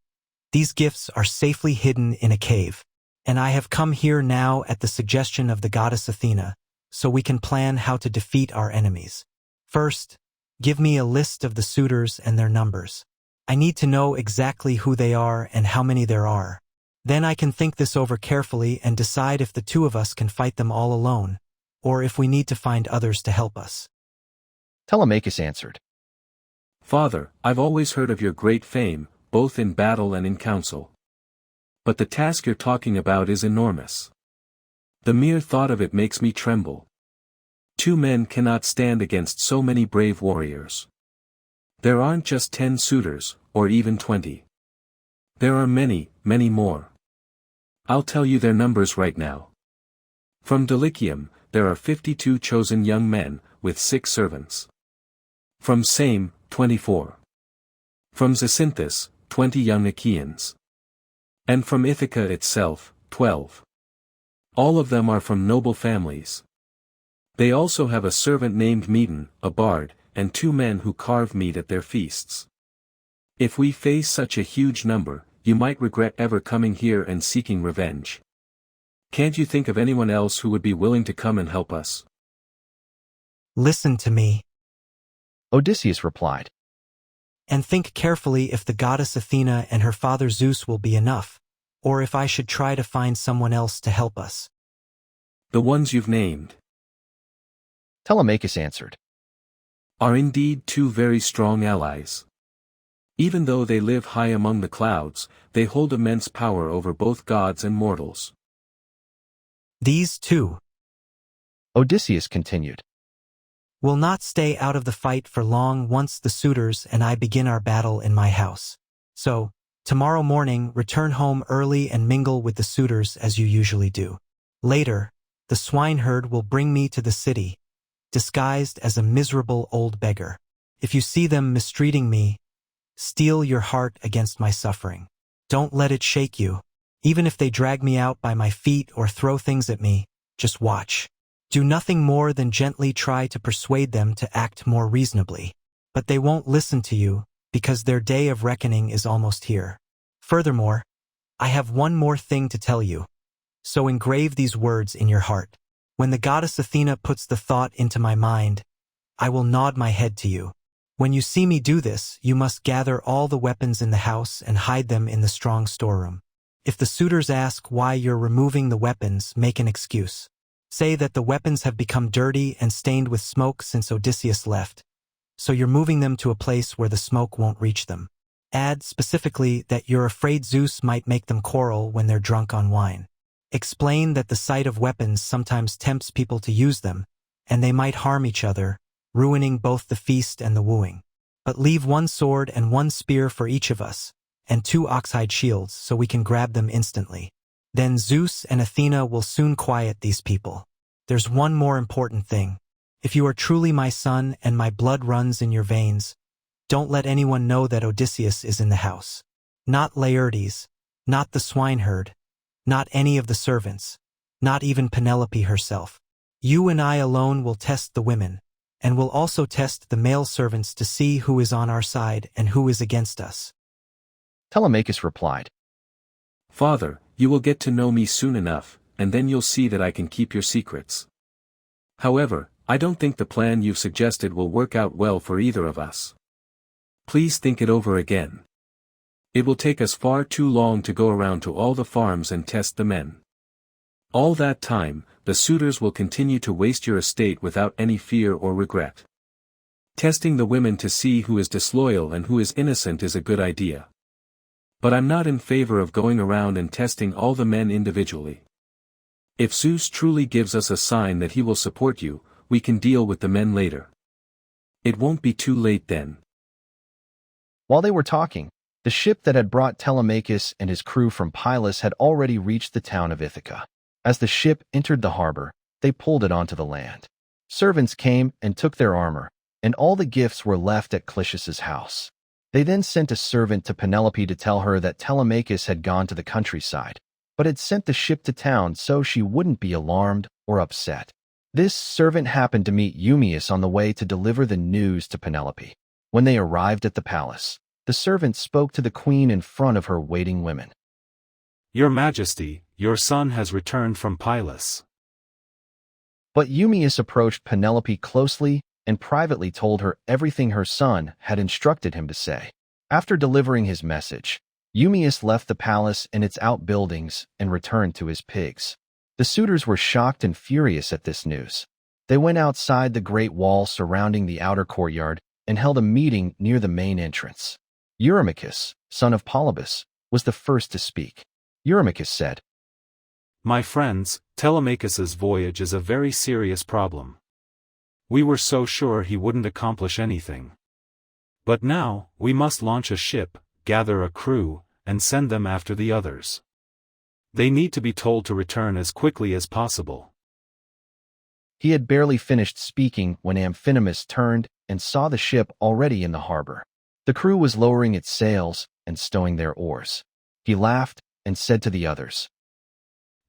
these gifts are safely hidden in a cave, and I have come here now at the suggestion of the goddess Athena, so we can plan how to defeat our enemies. First, give me a list of the suitors and their numbers. I need to know exactly who they are and how many there are. Then I can think this over carefully and decide if the two of us can fight them all alone, or if we need to find others to help us. Telemachus answered. Father, I've always heard of your great fame, both in battle and in council. But the task you're talking about is enormous. The mere thought of it makes me tremble. 2 men cannot stand against so many brave warriors. There aren't just 10 suitors, or even 20. There are many, many more. I'll tell you their numbers right now. From Dulichium, there are 52 chosen young men, with 6 servants. From Same, 24. From Zacynthus, 20 young Achaeans. And from Ithaca itself, 12. All of them are from noble families. They also have a servant named Medon, a bard, and 2 men who carve meat at their feasts. If we face such a huge number, you might regret ever coming here and seeking revenge. Can't you think of anyone else who would be willing to come and help us? Listen to me, Odysseus replied. and think carefully if the goddess Athena and her father Zeus will be enough, or if I should try to find someone else to help us. The ones you've named Telemachus answered. are indeed 2 very strong allies. Even though they live high among the clouds, they hold immense power over both gods and mortals. These 2 Odysseus continued. will not stay out of the fight for long once the suitors and I begin our battle in my house. So, tomorrow morning return home early and mingle with the suitors as you usually do. Later, the swineherd will bring me to the city, disguised as a miserable old beggar. If you see them mistreating me, steel your heart against my suffering. Don't let it shake you. Even if they drag me out by my feet or throw things at me, just watch. Do nothing more than gently try to persuade them to act more reasonably. But they won't listen to you, because their day of reckoning is almost here. Furthermore, I have one more thing to tell you. So engrave these words in your heart. When the goddess Athena puts the thought into my mind, I will nod my head to you. When you see me do this, you must gather all the weapons in the house and hide them in the strong storeroom. If the suitors ask why you're removing the weapons, make an excuse. Say that the weapons have become dirty and stained with smoke since Odysseus left, so you're moving them to a place where the smoke won't reach them. Add specifically that you're afraid Zeus might make them quarrel when they're drunk on wine. Explain that the sight of weapons sometimes tempts people to use them, and they might harm each other, ruining both the feast and the wooing. But leave one sword and one spear for each of us, and 2 oxhide shields so we can grab them instantly. Then Zeus and Athena will soon quiet these people. There's one more important thing. If you are truly my son and my blood runs in your veins, don't let anyone know that Odysseus is in the house. Not Laertes, not the swineherd, not any of the servants, not even Penelope herself. You and I alone will test the women, and will also test the male servants to see who is on our side and who is against us. Telemachus replied, Father, you will get to know me soon enough, and then you'll see that I can keep your secrets. However, I don't think the plan you've suggested will work out well for either of us. Please think it over again. It will take us far too long to go around to all the farms and test the men. All that time, the suitors will continue to waste your estate without any fear or regret. Testing the women to see who is disloyal and who is innocent is a good idea. But I'm not in favor of going around and testing all the men individually. If Zeus truly gives us a sign that he will support you, we can deal with the men later. It won't be too late then. While they were talking, the ship that had brought Telemachus and his crew from Pylos had already reached the town of Ithaca. As the ship entered the harbor, they pulled it onto the land. Servants came and took their armor, and all the gifts were left at Clitius's house. They then sent a servant to Penelope to tell her that Telemachus had gone to the countryside, but had sent the ship to town so she wouldn't be alarmed or upset. This servant happened to meet Eumaeus on the way to deliver the news to Penelope. When they arrived at the palace, the servant spoke to the queen in front of her waiting women. Your Majesty, your son has returned from Pylos. But Eumaeus approached Penelope closely and privately told her everything her son had instructed him to say. After delivering his message, Eumaeus left the palace and its outbuildings and returned to his pigs. The suitors were shocked and furious at this news. They went outside the great wall surrounding the outer courtyard and held a meeting near the main entrance. Eurymachus, son of Polybus, was the first to speak. Eurymachus said, My friends, Telemachus's voyage is a very serious problem. We were so sure he wouldn't accomplish anything. But now, we must launch a ship, gather a crew, and send them after the others. They need to be told to return as quickly as possible. He had barely finished speaking when Amphinomus turned and saw the ship already in the harbor. The crew was lowering its sails and stowing their oars. He laughed and said to the others,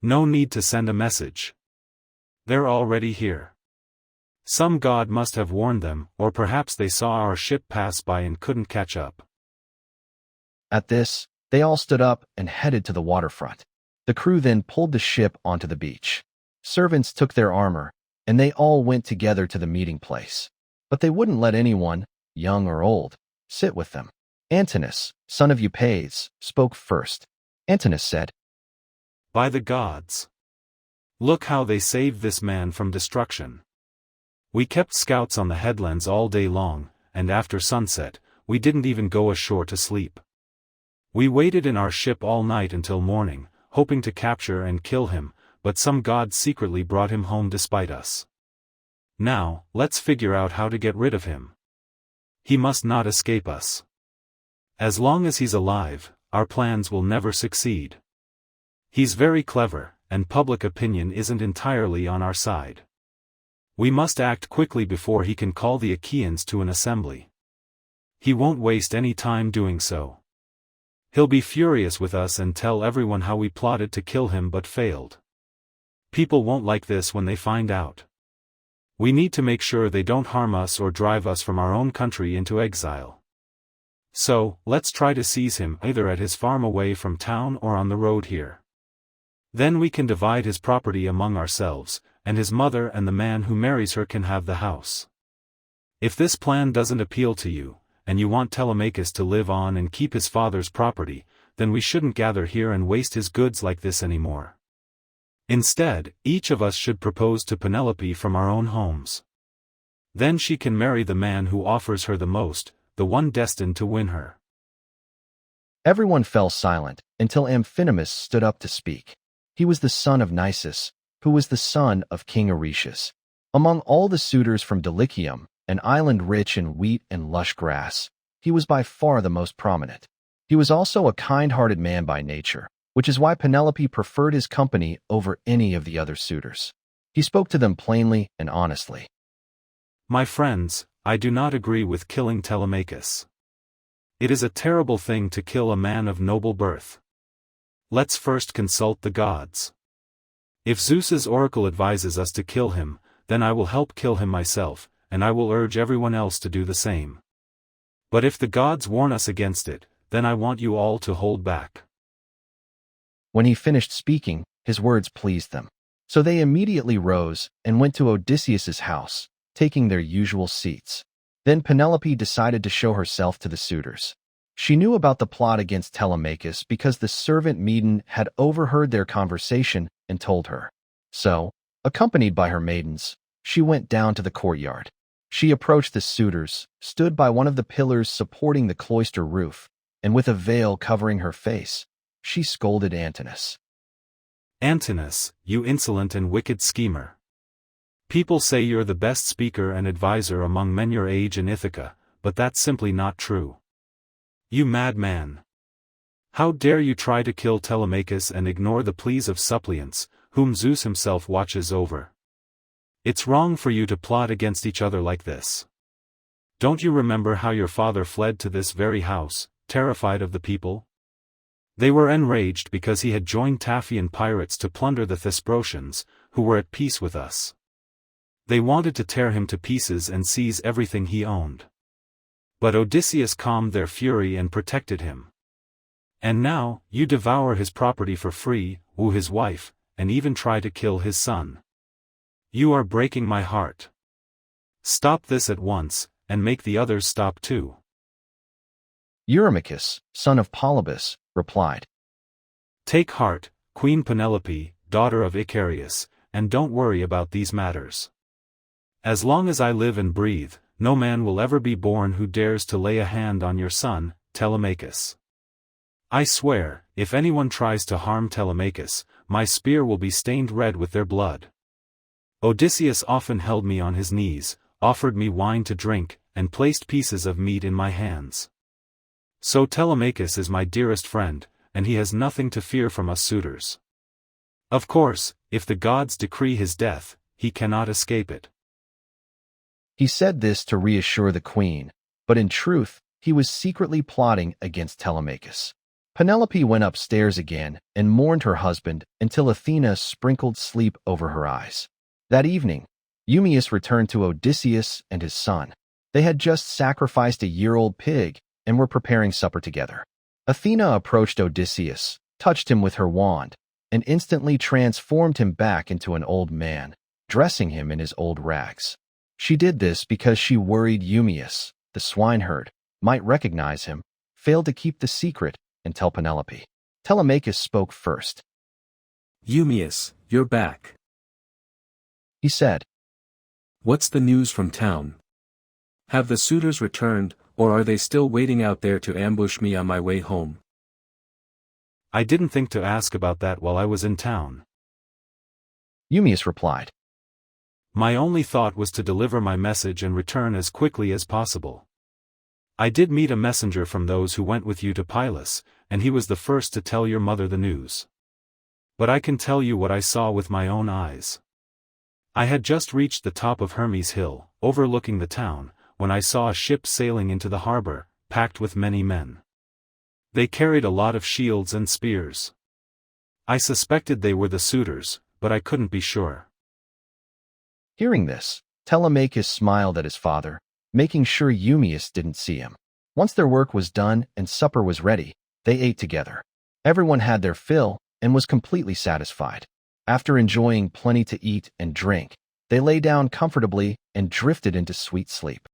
No need to send a message. They're already here. Some god must have warned them, or perhaps they saw our ship pass by and couldn't catch up. At this, they all stood up and headed to the waterfront. The crew then pulled the ship onto the beach. Servants took their armor, and they all went together to the meeting place. But they wouldn't let anyone, young or old, sit with them. Antinous, son of Eupaeus, spoke first. Antinous said, By the gods! Look how they saved this man from destruction. We kept scouts on the headlands all day long, and after sunset, we didn't even go ashore to sleep. We waited in our ship all night until morning, hoping to capture and kill him, but some god secretly brought him home despite us. Now, let's figure out how to get rid of him. He must not escape us. As long as he's alive, our plans will never succeed. He's very clever, and public opinion isn't entirely on our side. We must act quickly before he can call the Achaeans to an assembly. He won't waste any time doing so. He'll be furious with us and tell everyone how we plotted to kill him but failed. People won't like this when they find out. We need to make sure they don't harm us or drive us from our own country into exile. So, let's try to seize him either at his farm away from town or on the road here. Then we can divide his property among ourselves, and his mother and the man who marries her can have the house. If this plan doesn't appeal to you, and you want Telemachus to live on and keep his father's property, then we shouldn't gather here and waste his goods like this anymore. Instead, each of us should propose to Penelope from our own homes. Then she can marry the man who offers her the most, the one destined to win her. Everyone fell silent until Amphinomus stood up to speak. He was the son of Nisus, who was the son of King Oretius. Among all the suitors from Dulichium, an island rich in wheat and lush grass, he was by far the most prominent. He was also a kind-hearted man by nature, which is why Penelope preferred his company over any of the other suitors. He spoke to them plainly and honestly. My friends, I do not agree with killing Telemachus. It is a terrible thing to kill a man of noble birth. Let's first consult the gods. If Zeus's oracle advises us to kill him, then I will help kill him myself, and I will urge everyone else to do the same. But if the gods warn us against it, then I want you all to hold back. When he finished speaking, his words pleased them. So they immediately rose and went to Odysseus's house, taking their usual seats. Then Penelope decided to show herself to the suitors. She knew about the plot against Telemachus because the servant Medon had overheard their conversation and told her. So, accompanied by her maidens, she went down to the courtyard. She approached the suitors, stood by one of the pillars supporting the cloister roof, and with a veil covering her face, she scolded Antinous. Antinous, you insolent and wicked schemer. People say you're the best speaker and adviser among men your age in Ithaca, but that's simply not true. You madman! How dare you try to kill Telemachus and ignore the pleas of suppliants, whom Zeus himself watches over? It's wrong for you to plot against each other like this. Don't you remember how your father fled to this very house, terrified of the people? They were enraged because he had joined Taphian pirates to plunder the Thesprotians, who were at peace with us. They wanted to tear him to pieces and seize everything he owned. But Odysseus calmed their fury and protected him. And now, you devour his property for free, woo his wife, and even try to kill his son. You are breaking my heart. Stop this at once, and make the others stop too. Eurymachus, son of Polybus, replied. Take heart, Queen Penelope, daughter of Icarius, and don't worry about these matters. As long as I live and breathe, no man will ever be born who dares to lay a hand on your son, Telemachus. I swear, if anyone tries to harm Telemachus, my spear will be stained red with their blood. Odysseus often held me on his knees, offered me wine to drink, and placed pieces of meat in my hands. So Telemachus is my dearest friend, and he has nothing to fear from us suitors. Of course, if the gods decree his death, he cannot escape it. He said this to reassure the queen, but in truth, he was secretly plotting against Telemachus. Penelope went upstairs again and mourned her husband until Athena sprinkled sleep over her eyes. That evening, Eumaeus returned to Odysseus and his son. They had just sacrificed a year-old pig and were preparing supper together. Athena approached Odysseus, touched him with her wand, and instantly transformed him back into an old man, dressing him in his old rags. She did this because she worried Eumaeus, the swineherd, might recognize him, failed to keep the secret, and tell Penelope. Telemachus spoke first. Eumaeus, you're back. He said, What's the news from town? Have the suitors returned, or are they still waiting out there to ambush me on my way home? I didn't think to ask about that while I was in town. Eumaeus replied. My only thought was to deliver my message and return as quickly as possible. I did meet a messenger from those who went with you to Pylos, and he was the first to tell your mother the news. But I can tell you what I saw with my own eyes. I had just reached the top of Hermes Hill, overlooking the town, when I saw a ship sailing into the harbor, packed with many men. They carried a lot of shields and spears. I suspected they were the suitors, but I couldn't be sure. Hearing this, Telemachus smiled at his father, making sure Eumaeus didn't see him. Once their work was done and supper was ready, they ate together. Everyone had their fill and was completely satisfied. After enjoying plenty to eat and drink, they lay down comfortably and drifted into sweet sleep.